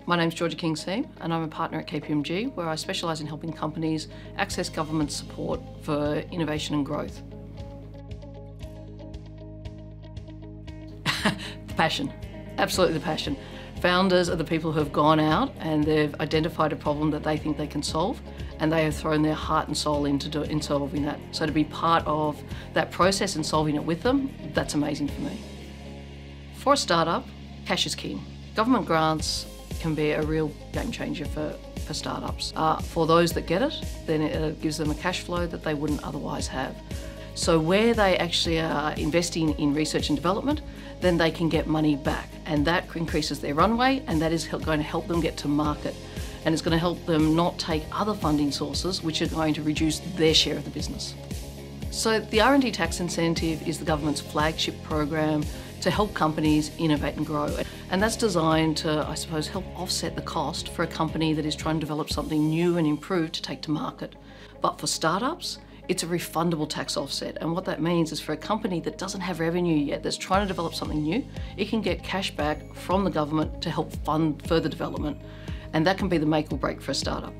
My name's King-Siem and I'm a partner at KPMG, where I specialise in helping companies access government support for innovation and growth. The passion, absolutely the passion. Founders are the people who have gone out and they've identified a problem that they think they can solve, and they have thrown their heart and soul into solving that. So to be part of that process and solving it with them, that's amazing for me. For a startup, cash is king. Government grants can be a real game changer for startups. For those that get it, then it gives them a cash flow that they wouldn't otherwise have. So where they actually are investing in research and development, then they can get money back, and that increases their runway, and that is going to help them get to market. And it's going to help them not take other funding sources which are going to reduce their share of the business. So the R&D tax incentive is the government's flagship program to help companies innovate and grow. And that's designed to, I suppose, help offset the cost for a company that is trying to develop something new and improved to take to market. But for startups, it's a refundable tax offset. And what that means is for a company that doesn't have revenue yet, that's trying to develop something new, it can get cash back from the government to help fund further development. And that can be the make or break for a startup.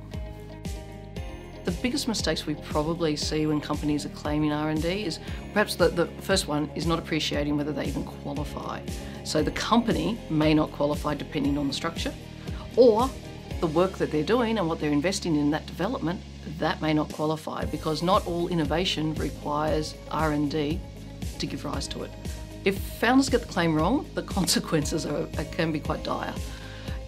The biggest mistakes we probably see when companies are claiming R&D is perhaps the first one is not appreciating whether they even qualify. So the company may not qualify depending on the structure, or the work that they're doing and what they're investing in that development, that may not qualify, because not all innovation requires R&D to give rise to it. If founders get the claim wrong, the consequences can be quite dire.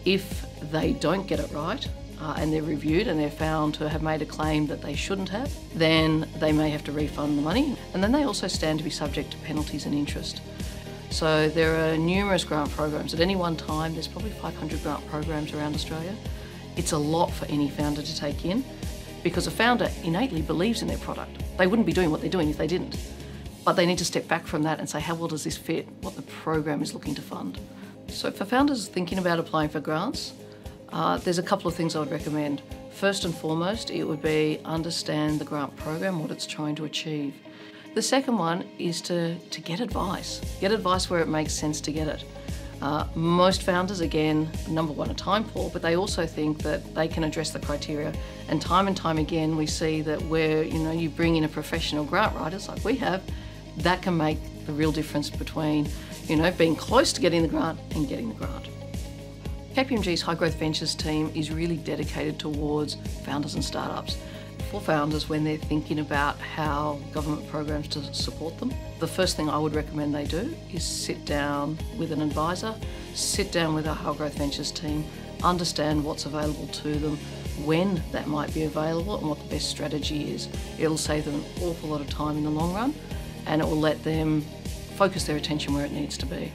If they don't get it right, and they're reviewed and they're found to have made a claim that they shouldn't have, then they may have to refund the money. And then they also stand to be subject to penalties and interest. So there are numerous grant programs. At any one time, there's probably 500 grant programs around Australia. It's a lot for any founder to take in, because a founder innately believes in their product. They wouldn't be doing what they're doing if they didn't. But they need to step back from that and say, how well does this fit what the program is looking to fund? So for founders thinking about applying for grants, there's a couple of things I would recommend. First and foremost, it would be understand the grant program, what it's trying to achieve. The second one is to get advice. Get advice where it makes sense to get it. Most founders, again, number one, are time poor, but they also think that they can address the criteria. And time again, we see that where you bring in a professional grant writers like we have, that can make the real difference between being close to getting the grant and getting the grant. KPMG's High Growth Ventures team is really dedicated towards founders and startups. For founders, when they're thinking about how government programs to support them, the first thing I would recommend they do is sit down with an advisor, sit down with our High Growth Ventures team, understand what's available to them, when that might be available and what the best strategy is. It'll save them an awful lot of time in the long run, and it will let them focus their attention where it needs to be.